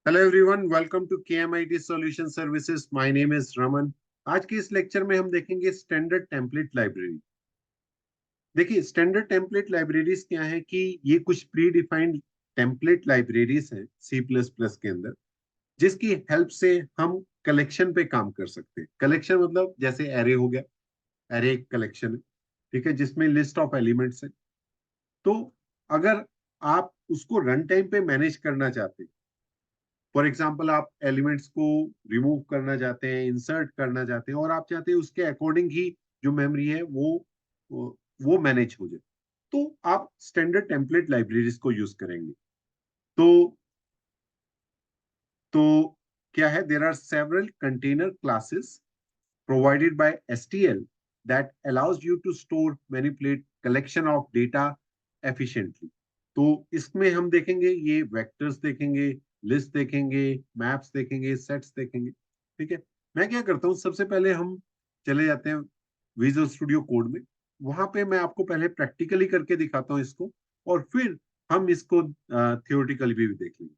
Hello everyone, welcome to KMIT solution services. My name is Raman. आज के इस lecture में हम देखेंगे स्टैंडर्ड टेम्पलेट लाइब्रेरी। देखिए, स्टैंडर्ड टेम्पलेट लाइब्रेरीज क्या है कि ये कुछ प्री डिफाइंड टेम्पलेट लाइब्रेरीज हैं सी प्लस प्लस के अंदर, जिसकी हेल्प से हम कलेक्शन पे काम कर सकते हैं। कलेक्शन मतलब जैसे एरे हो गया, एरे एक कलेक्शन है, ठीक है, जिसमें लिस्ट ऑफ एलिमेंट्स है। तो अगर आप उसको रन टाइम पे मैनेज करना चाहते हैं, फॉर एग्जाम्पल आप एलिमेंट्स को रिमूव करना चाहते हैं, इंसर्ट करना चाहते हैं, और आप चाहते हैं उसके अकॉर्डिंग ही जो मेमोरी है वो मैनेज हो जाए, तो आप स्टैंडर्ड टेम्पलेट लाइब्रेरीज को यूज करेंगे। तो तो क्या है, there are several container classes provided by STL that allows you to store, manipulate collection of data efficiently। तो इसमें हम देखेंगे, ये वेक्टर्स देखेंगे, लिस्ट देखेंगे, मैप्स देखेंगे, सेट्स देखेंगे। ठीक है, मैं क्या करता हूँ, सबसे पहले हम चले जाते हैं विजुअल स्टूडियो कोड में। वहां पे मैं आपको पहले प्रैक्टिकली करके दिखाता हूँ इसको, और फिर हम इसको थियोरेटिकली भी देख लेंगे।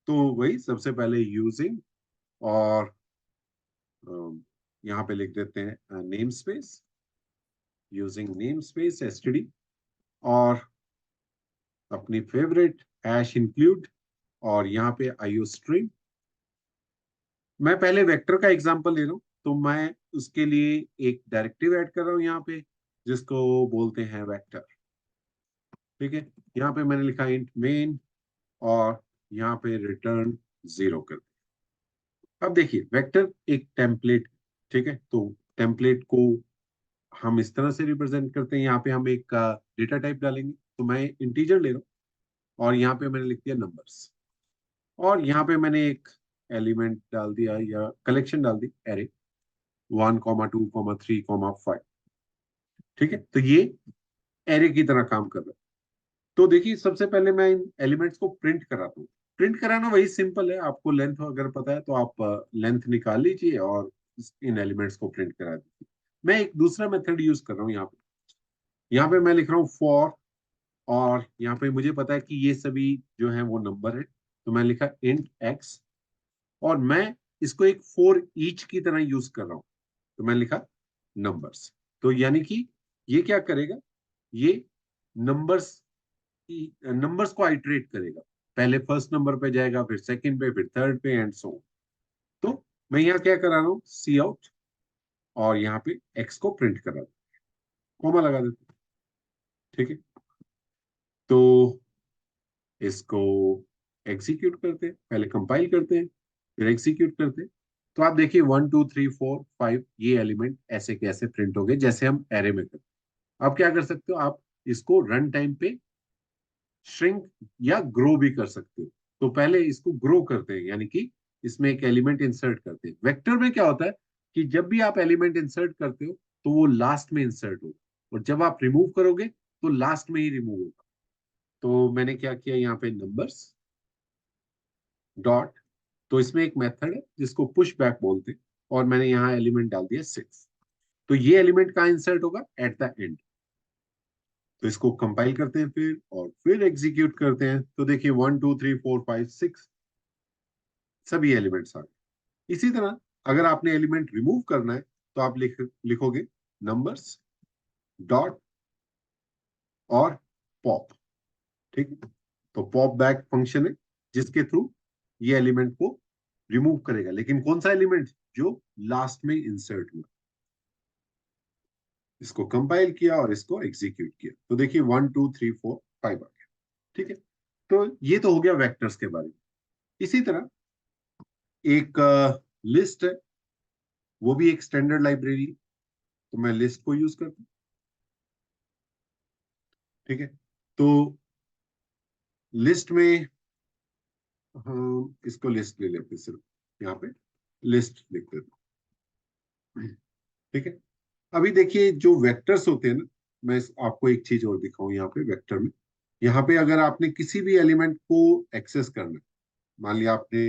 तो वही सबसे पहले यूजिंग, और यहाँ पे लिख देते हैं name space, using name space STD, और अपनी फेवरेट हैश इंक्लूड, और यहाँ पे आईओ स्ट्रिंग। मैं पहले वेक्टर का एग्जांपल ले रहा हूँ, तो मैं उसके लिए एक डायरेक्टिव ऐड कर रहा हूँ यहाँ पे, जिसको बोलते हैं वेक्टर। ठीक है, यहाँ पे मैंने लिखा इंट मेन, और यहाँ पे रिटर्न 0 कर दिया। अब देखिए, वेक्टर एक टेम्पलेट, ठीक है, तो टेम्पलेट को हम इस तरह से रिप्रेजेंट करते हैं। यहाँ पे हम एक डेटा टाइप डालेंगे, तो मैं इंटीजर ले रहा हूँ, और यहाँ पे मैंने लिख दिया नंबर्स, और यहाँ पे मैंने एक एलिमेंट डाल दिया या कलेक्शन डाल दी, एरे 1, 2, 3, 5। ठीक है, तो ये एरे की तरह काम कर रहा है। तो देखिए, सबसे पहले मैं इन एलिमेंट्स को प्रिंट कराता हूँ। प्रिंट कराना वही सिंपल है, आपको लेंथ अगर पता है तो आप लेंथ निकाल लीजिए और इन एलिमेंट्स को प्रिंट करा दीजिए। मैं एक दूसरा मेथड यूज कर रहा हूँ यहाँ पे मैं लिख रहा हूँ फॉर, और यहाँ पे मुझे पता है कि ये सभी जो है वो नंबर है, तो मैं लिखा इंट एक्स, और मैं इसको एक फॉर ईच की तरह यूज कर रहा हूँ, तो मैं लिखा नंबर्स। तो यानी कि ये क्या करेगा, ये नंबर्स नंबर्स को आइटरेट करेगा। पहले फर्स्ट नंबर पे जाएगा, फिर सेकंड पे, फिर थर्ड पे, एंड सो। तो मैं यहाँ क्या करा रहा हूँ, सी आउट, और यहाँ पे एक्स को प्रिंट करा रहा हूँ, कॉमा लगा देते हैं। ठीक है, तो इसको एग्जीक्यूट करते हैं, पहले कंपाइल करते हैं, फिर एग्जीक्यूट करते हैं। तो आप देखिए 1, 2, 3, 4, 5 ये एलिमेंट ऐसे के ऐसे प्रिंट हो गए, जैसे हम एरे में करते हैं। आप क्या कर सकते हो, आप इसको रन टाइम पे श्रिंक या ग्रो भी कर सकते हो। तो पहले इसको ग्रो करते हैं, यानी कि इसमें एक एलिमेंट इंसर्ट करते हैं। वेक्टर में क्या होता है कि जब भी आप एलिमेंट इंसर्ट करते हो, तो वो लास्ट में इंसर्ट होगा, और जब आप रिमूव करोगे तो लास्ट में ही रिमूव होगा। तो मैंने क्या किया, यहाँ पे नंबर्स डॉट, तो इसमें एक मेथड है जिसको पुश बैक बोलते हैं, और मैंने यहाँ एलिमेंट डाल दिया 6। तो ये एलिमेंट कहाँ इंसर्ट होगा, एट द एंड। तो इसको कंपाइल करते हैं फिर, और फिर एग्जीक्यूट करते हैं। तो देखिए 1, 2, 3, 4, 5, 6 सभी एलिमेंट्स आ गए। इसी तरह अगर आपने एलिमेंट रिमूव करना है, तो आप लिखोगे नंबर्स डॉट और पॉप। ठीक है, तो पॉप बैक फंक्शन है जिसके थ्रू ये एलिमेंट को रिमूव करेगा, लेकिन कौन सा एलिमेंट, जो लास्ट में इंसर्ट हुआ। इसको कंपाइल किया और इसको एग्जीक्यूट किया, तो देखिए 1, 2, 3, 4, 5 आ गया। ठीक है, तो ये तो हो गया वेक्टर्स के बारे में। इसी तरह एक लिस्ट है, वो भी एक स्टैंडर्ड लाइब्रेरी, तो मैं लिस्ट को यूज करता हूँ। ठीक है, तो लिस्ट में हम इसको लिस्ट ले लेते हैं, सिर्फ यहाँ पे लिस्ट लिख देते हैं। ठीक है, अभी देखिए जो वेक्टर्स होते हैं ना, मैं आपको एक चीज और दिखाऊं यहाँ पे वेक्टर में। यहाँ पे अगर आपने किसी भी एलिमेंट को एक्सेस करना है, मान लिया आपने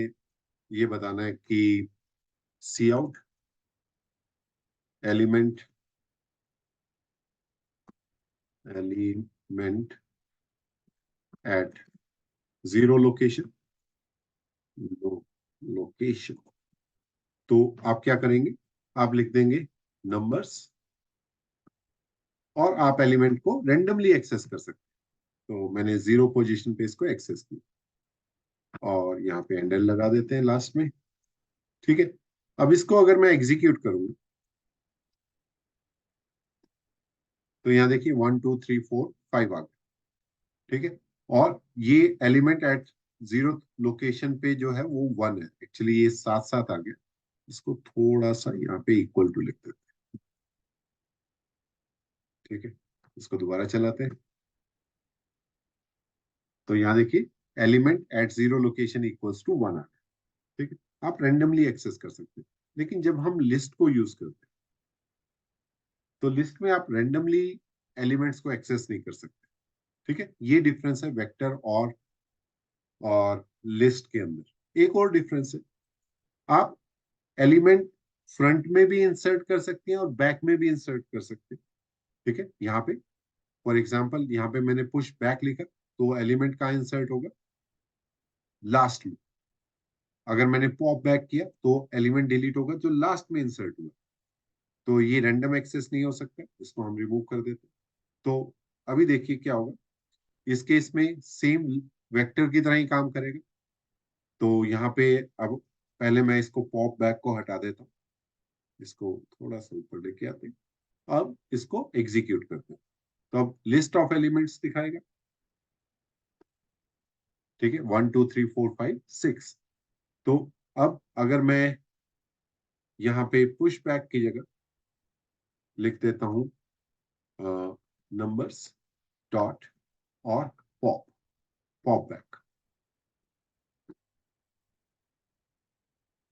ये बताना है कि cout element element at 0 location, location. तो आप क्या करेंगे, आप लिख देंगे नंबर्स, और आप एलिमेंट को रेंडमली एक्सेस कर सकते हैं। तो मैंने 0 पोजीशन पे इसको एक्सेस किया, और यहाँ पे हैंडल लगा देते हैं लास्ट में। ठीक है, अब इसको अगर मैं एग्जीक्यूट करूंगा, तो यहाँ देखिए 1 2 3 4 5 आ गया। ठीक है, और ये एलिमेंट एट 0 लोकेशन पे जो है वो 1 है, एक्चुअली ये साथ साथ आ गया। इसको थोड़ा सा यहाँ पे इक्वल टू लिख देते हैं। ठीक है, इसको दोबारा चलाते हैं, तो यहाँ देखिए element at 0 location equals to 1 आ गया। ठीक है, आप रेंडमली एक्सेस कर सकते हैं, लेकिन जब हम लिस्ट को यूज करते हैं, तो लिस्ट में आप रेंडमली एलिमेंट्स को एक्सेस नहीं कर सकते। ठीक है, ये डिफरेंस है वेक्टर और लिस्ट के अंदर। एक और डिफरेंस है, आप एलिमेंट फ्रंट में भी इंसर्ट कर सकते हैं और बैक में भी इंसर्ट कर सकते हैं। ठीक है, यहाँ पे फॉर एग्जांपल यहाँ पे मैंने पुश बैक लिखा, तो एलिमेंट कहाँ इंसर्ट होगा, लास्ट में। अगर मैंने पॉप बैक किया तो एलिमेंट डिलीट होगा जो लास्ट में इंसर्ट हुआ। तो ये रैंडम एक्सेस नहीं हो सकता, इसको हम रिमूव कर देते हैं। तो अभी देखिए क्या होगा, इस केस में सेम वेक्टर की तरह ही काम करेगा। तो यहाँ पे अब पहले मैं इसको पॉप बैक को हटा देता हूँ, इसको थोड़ा सा ऊपर लेके आते हैं। अब इसको एग्जीक्यूट करते हैं, तो अब लिस्ट ऑफ एलिमेंट्स दिखाएगा। ठीक है, 1 2 3 4 5 6। तो अब अगर मैं यहाँ पे पुश बैक की जगह लिख देता हूँ नंबर्स डॉट और पॉप पॉप बैक।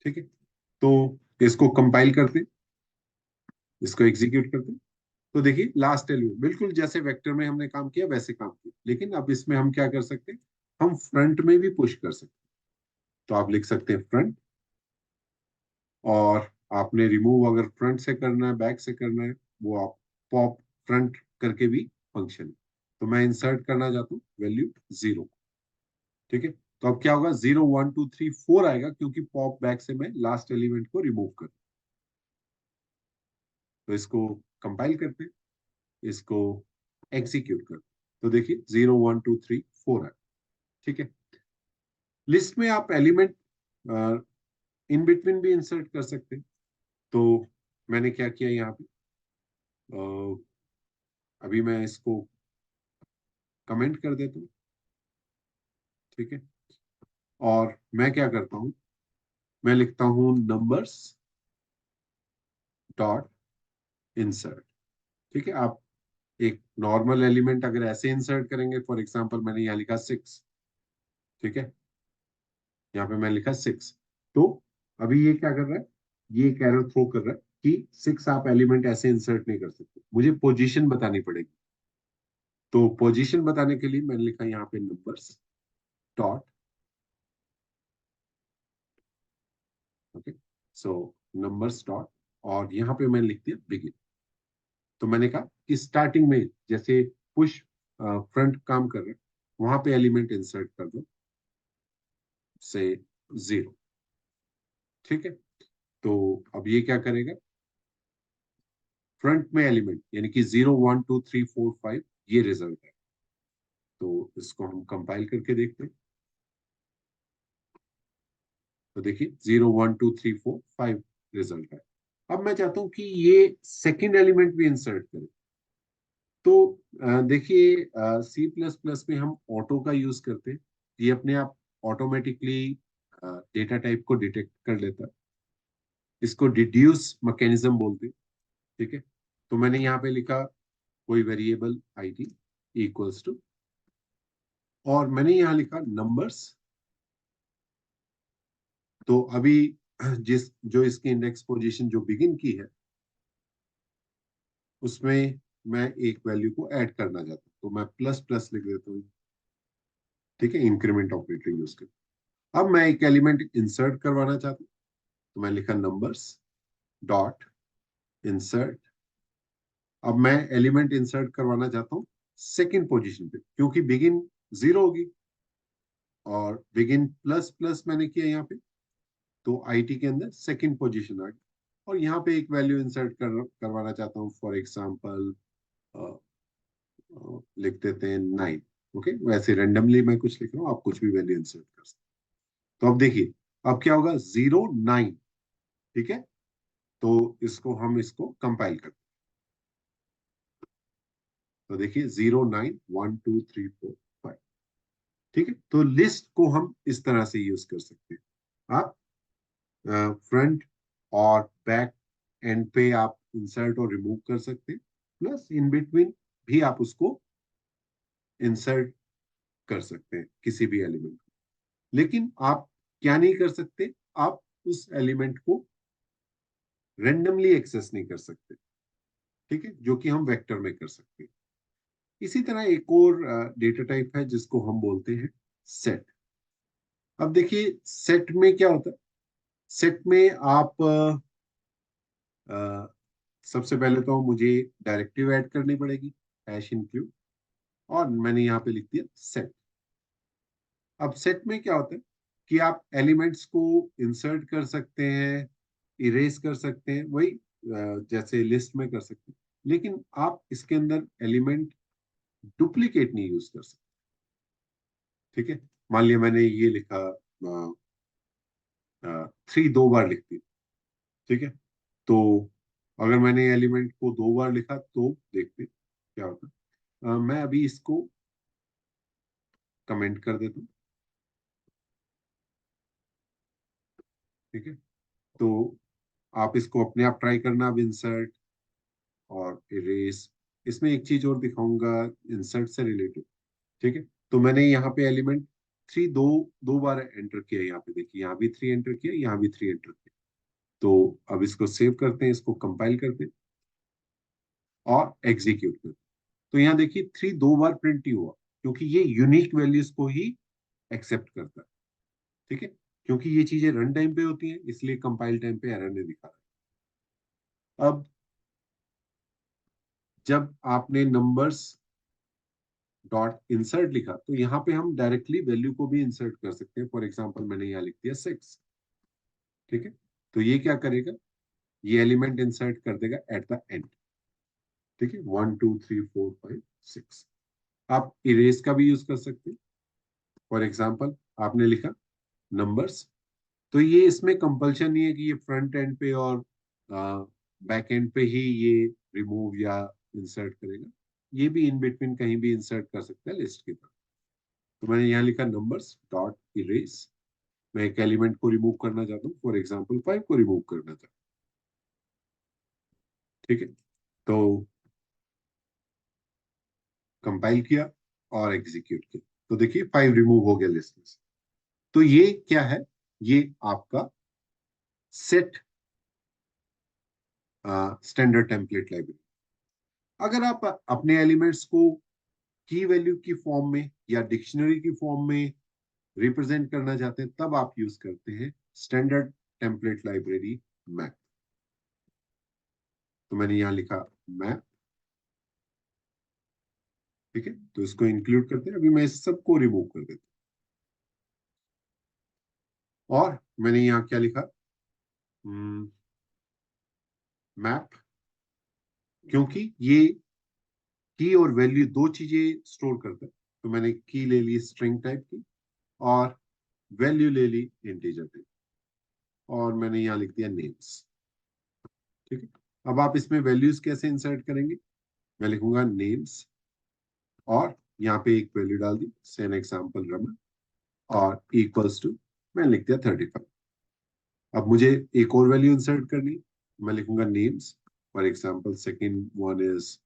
ठीक है, तो इसको कंपाइल करते हैं, इसको एग्जीक्यूट करते हैं। तो देखिए लास्ट एलिमेंट बिल्कुल जैसे वेक्टर में हमने काम किया वैसे काम किया, लेकिन अब इसमें हम क्या कर सकते हैं, हम फ्रंट में भी पुश कर सकते हैं। तो आप लिख सकते हैं फ्रंट, और आपने रिमूव अगर फ्रंट से करना है बैक से करना है, वो आप पॉप फ्रंट करके भी फंक्शन है। तो मैं इंसर्ट करना चाहता हूँ वैल्यू 0। ठीक है, तो अब क्या होगा, 0 1 2 3 4 आएगा, क्योंकि पॉप बैक से मैं लास्ट एलिमेंट को रिमूव कर। तो इसको कंपाइल करते हैं, इसको एग्जीक्यूट करते हैं, तो देखिए 0 1 2 3 4 है। ठीक है, लिस्ट में आप एलिमेंट इन बिटवीन भी इंसर्ट कर सकते हैं। तो मैंने क्या किया यहाँ पे, अभी मैं इसको कमेंट कर देता हूँ। ठीक है, और मैं क्या करता हूँ, मैं लिखता हूँ नंबर्स डॉट इंसर्ट। ठीक है, आप एक नॉर्मल एलिमेंट अगर ऐसे इंसर्ट करेंगे, फॉर एग्जांपल मैंने यहाँ लिखा 6। ठीक है, यहाँ पे मैंने लिखा 6। तो अभी ये क्या कर रहा है, ये एक एरर थ्रो कर रहा है कि 6 आप एलिमेंट ऐसे इंसर्ट नहीं कर सकते, मुझे पोजीशन बतानी पड़ेगी। तो पोजीशन बताने के लिए मैंने लिखा यहाँ पे नंबर्स डॉट, ओके, सो नंबर्स डॉट, और यहाँ पे मैंने लिख दिया बिगिन। तो मैंने कहा कि स्टार्टिंग में जैसे पुश फ्रंट काम कर रहे हैं, वहां पे एलिमेंट इंसर्ट कर दो से 0। ठीक है, तो अब ये क्या करेगा, फ्रंट में एलिमेंट यानी कि 0 1 2 3 4 5 ये रिजल्ट है। तो इसको हम कंपाइल करके देखते हैं, तो देखिए 0 1 2 3 4 5 रिजल्ट है। अब मैं चाहता हूं कि ये सेकेंड एलिमेंट भी इंसर्ट करें। तो देखिए सी प्लस प्लस में हम ऑटो का यूज करते हैं, ये अपने आप ऑटोमेटिकली डेटा टाइप को डिटेक्ट कर लेता है। इसको डिड्यूस मैकेनिज्म बोलते हैं। ठीक है, तो मैंने यहाँ पे लिखा कोई वेरिएबल आईडी इक्वल्स टू, और मैंने यहाँ लिखा नंबर्स। तो अभी जिस जो इसकी इंडेक्स पोजीशन जो बिगिन की है, उसमें मैं एक वैल्यू को ऐड करना चाहता हूँ, तो मैं प्लस प्लस लिख देता हूँ। ठीक है, इंक्रीमेंट ऑपरेटर यूज कर। अब मैं एक एलिमेंट इंसर्ट करवाना चाहता हूँ, तो मैं लिखा नंबर्स डॉट इंसर्ट। अब मैं एलिमेंट इंसर्ट करवाना चाहता हूँ सेकेंड पोजीशन पे, क्योंकि बिगिन 0 होगी, और बिगिन प्लस प्लस मैंने किया यहाँ पे, तो आईटी के अंदर सेकंड पोजीशन आ गई, और यहाँ पे एक वैल्यू इंसर्ट करवाना चाहता हूँ, फॉर एग्जांपल लिख देते हैं 9। ओके, वैसे रेंडमली मैं कुछ लिख रहा हूँ, आप कुछ भी वैल्यू इंसर्ट कर सकते हैं। तो अब देखिए, अब क्या होगा, 09। ठीक है, तो इसको कंपाइल करते हैं। तो देखिए 09 1 2 3 4 5। ठीक है, तो लिस्ट को हम इस तरह से यूज कर सकते हैं। आप फ्रंट और बैक एंड पे आप इंसर्ट और रिमूव कर सकते हैं, प्लस इन बिटवीन भी आप उसको इंसर्ट कर सकते हैं किसी भी एलिमेंट को। लेकिन आप क्या नहीं कर सकते, आप उस एलिमेंट को रेंडमली एक्सेस नहीं कर सकते। ठीक है, जो कि हम वेक्टर में कर सकते हैं। इसी तरह एक और डेटा टाइप है जिसको हम बोलते हैं सेट। अब देखिए सेट में क्या होता है, सेट में आप अ, सबसे पहले तो मुझे डायरेक्टिव ऐड करनी पड़ेगी, हैश इंक्लूड, और मैंने यहाँ पे लिख दिया सेट। अब सेट में क्या होता है कि आप एलिमेंट्स को इंसर्ट कर सकते हैं, इरेज कर सकते हैं, वही जैसे लिस्ट में कर सकते हैं, लेकिन आप इसके अंदर एलिमेंट डुप्लीकेट नहीं यूज कर सकते। ठीक है, मान लिया मैंने ये लिखा 3 दो बार लिख दी। ठीक है, तो अगर मैंने एलिमेंट को 2 बार लिखा तो देखते हैं क्या होता है। मैं अभी इसको कमेंट कर देता हूँ। ठीक है, तो आप इसको अपने आप ट्राई करना, अब इंसर्ट और इरेज। इसमें एक चीज और दिखाऊंगा इंसर्ट से रिलेटेड। ठीक है, तो मैंने यहाँ पे एलिमेंट 3 दो दो बार एंटर किया, यहाँ पे देखिए, यहाँ भी 3 एंटर किया, यहाँ भी 3 एंटर किया। तो अब इसको सेव करते हैं, इसको कंपाइल करते हैं और एग्जीक्यूट करते हैं। तो यहाँ देखिए 3 दो बार प्रिंट ही हुआ, क्योंकि ये यूनिक वैल्यूज को ही एक्सेप्ट करता है। ठीक है, क्योंकि ये चीजें रन टाइम पे होती हैं, इसलिए कंपाइल टाइम पे एरर नहीं दिखा रहा है। अब जब आपने नंबर्स डॉट इंसर्ट लिखा, तो यहाँ पे हम डायरेक्टली वैल्यू को भी इंसर्ट कर सकते हैं। फॉर एग्जाम्पल मैंने यहाँ लिख दिया 6। ठीक है, तो ये क्या करेगा, ये एलिमेंट इंसर्ट कर देगा एट द एंड। ठीक है, 1 2 3 4 5 6। आप इरेज का भी यूज कर सकते हैं। फॉर एग्जाम्पल आपने लिखा नंबर्स, तो ये इसमें कंपल्शन नहीं है कि ये फ्रंट एंड पे और बैक एंड पे ही ये रिमूव या इंसर्ट करेगा। ये भी इन बिटवीन कहीं भी इंसर्ट कर सकता है लिस्ट की तरह। तो मैंने यहाँ लिखा नंबर्स डॉट इरेज। मैं एक एलिमेंट को रिमूव करना चाहता हूँ, फॉर एग्जाम्पल 5 को रिमूव करना चाहता हूँ। ठीक है, तो कंपाइल किया और एग्जीक्यूट किया, तो देखिए 5 रिमूव हो गया लिस्ट में से। तो ये क्या है, ये आपका सेट स्टैंडर्ड टेम्पलेट लाइब्रेरी। अगर आप अपने एलिमेंट्स को की वैल्यू की फॉर्म में या डिक्शनरी की फॉर्म में रिप्रेजेंट करना चाहते हैं, तब आप यूज करते हैं स्टैंडर्ड टेम्पलेट लाइब्रेरी मैप। तो मैंने यहां लिखा मैप। ठीक है, तो इसको इंक्लूड करते हैं। अभी मैं इस सबको रिमूव कर देता हूं, और मैंने यहाँ क्या लिखा, मैप, क्योंकि ये की और वैल्यू दो चीजें स्टोर करता है। तो मैंने की ले ली स्ट्रिंग टाइप की, और वैल्यू ले ली इंटीजर टाइप, और मैंने यहाँ लिख दिया नेम्स। ठीक है, अब आप इसमें वैल्यूज कैसे इंसर्ट करेंगे, मैं लिखूंगा नेम्स, और यहाँ पे एक वैल्यू डाल दी, सेन एग्जाम्पल रमन, और इक्वल्स टू मैंने लिख दिया 35। अब मुझे एक और वैल्यू इंसर्ट करनी, मैं लिखूंगा names, for example second one is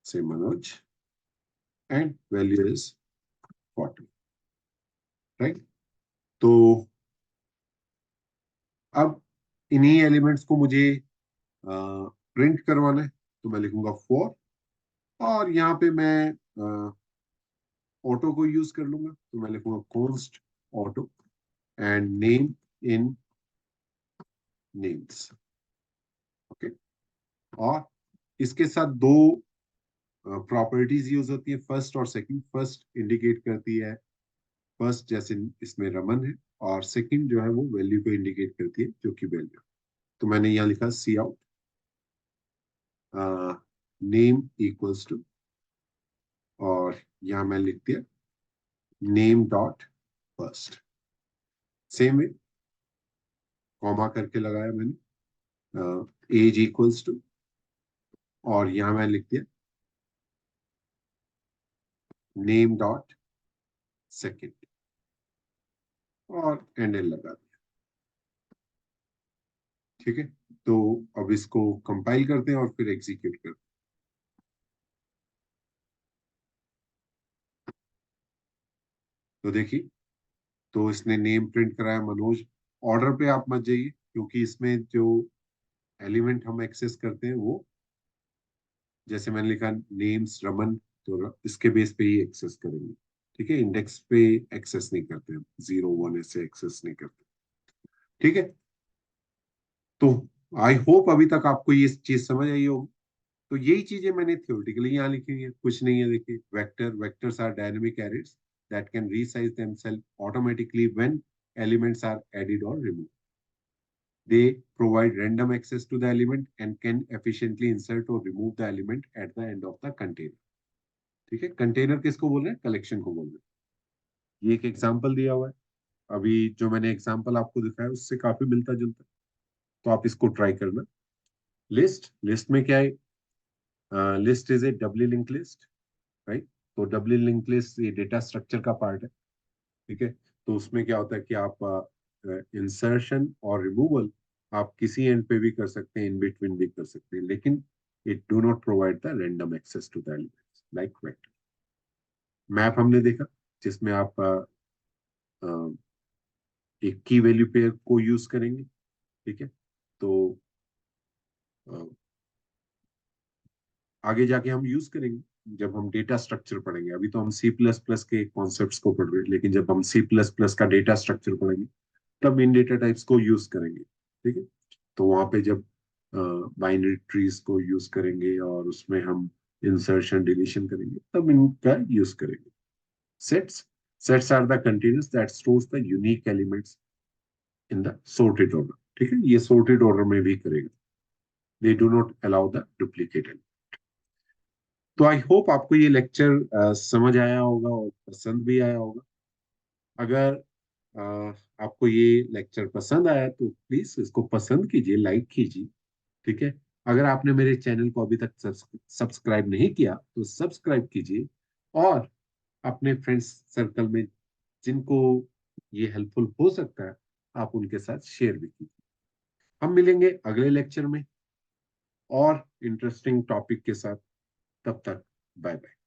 से Manoj, and value is 40। Right, तो अब इन्हीं एलिमेंट्स को मुझे प्रिंट करवाना है, तो मैं लिखूंगा फॉर, और यहाँ पे मैं ऑटो को यूज कर लूंगा, तो मैं लिखूंगा const auto and name in names. Okay, और इसके साथ दो प्रॉपर्टीज यूज होती है, फर्स्ट और सेकंड। फर्स्ट इंडिकेट करती है फर्स्ट जैसे इसमें रमन है, और सेकंड जो है वो वैल्यू को इंडिकेट करती है जो कि वैल्यू। तो मैंने यहाँ लिखा सी आउट नेम इक्वल्स टू, और यहाँ मैं लिख दिया name dot first. Same way comma करके लगाया मैंने एज इक्वल्स टू, और यहाँ मैं लिख दिया नेम डॉट सेकंड, और एंडल लगा दिया। ठीक है, तो अब इसको कंपाइल करते हैं और फिर एग्जीक्यूट करते हैं। तो देखिए, तो इसने नेम प्रिंट कराया मनोज। ऑर्डर पे आप मत जाइए, क्योंकि इसमें जो एलिमेंट हम एक्सेस करते हैं वो, जैसे मैंने लिखा नेम्स रमन, तो इसके बेस पे ही एक्सेस करेंगे। ठीक है, इंडेक्स पे एक्सेस नहीं करते हम, 0 1 ऐसे एक्सेस नहीं करते। ठीक है, तो आई होप अभी तक आपको ये चीज समझ आई होगी। तो यही चीजें मैंने थ्योरेटिकली यहाँ लिखी हुई है, कुछ नहीं है। देखिए, vectors are dynamic arrays that can resize themselves automatically when elements are added और remove. They provide random access to the element and can efficiently insert or remove the element at the end of the container. ठीक है, container किसको बोल रहे हैं? Collection को बोल रहे हैं। ये एक एग्जांपल दिया हुआ है, अभी जो मैंने एग्जांपल आपको दिखाया उससे काफी मिलता जुलता है, तो आप इसको ट्राई करना। लिस्ट, लिस्ट में क्या है? List is a doubly link list, right? तो डबली लिंक लिस्ट ये डेटा स्ट्रक्चर का पार्ट है। ठीक है, तो उसमें क्या होता है कि आप इंसर्शन और रिमूवल आप किसी एंड पे भी कर सकते हैं, इन बिटवीन भी कर सकते हैं, लेकिन it do not provide the random access to the elements like vector. Map हमने देखा, जिसमें आप एक की वैल्यू पेयर को यूज करेंगे। ठीक है, तो अ, आगे जाके हम यूज करेंगे जब हम डेटा स्ट्रक्चर पढ़ेंगे। अभी तो हम सी प्लस प्लस के कॉन्सेप्ट्स को पढ़ रहे हैं, लेकिन जब हम सी प्लस प्लस का डेटा स्ट्रक्चर पढ़ेंगे तब इन डेटा टाइप्स को यूज करेंगे। ठीक है, तो वहां पे जब बाइनरी ट्रीज को यूज करेंगे और उसमें हम इंसर्शन डिलीशन करेंगे तब इनका यूज करेंगे। Sets, sets are the containers that stores the unique elements in the sorted order। ठीक है, ये sorted order में भी करेगा, they do not allow the duplicate. तो आई होप आपको ये लेक्चर समझ आया होगा और पसंद भी आया होगा। अगर अ, आपको ये लेक्चर पसंद आया तो प्लीज इसको पसंद कीजिए, लाइक कीजिए। ठीक है, अगर आपने मेरे चैनल को अभी तक सब्सक्राइब नहीं किया तो सब्सक्राइब कीजिए, और अपने फ्रेंड्स सर्कल में जिनको ये हेल्पफुल हो सकता है आप उनके साथ शेयर भी कीजिए। हम मिलेंगे अगले लेक्चर में और इंटरेस्टिंग टॉपिक के साथ। तब तक बाय बाय।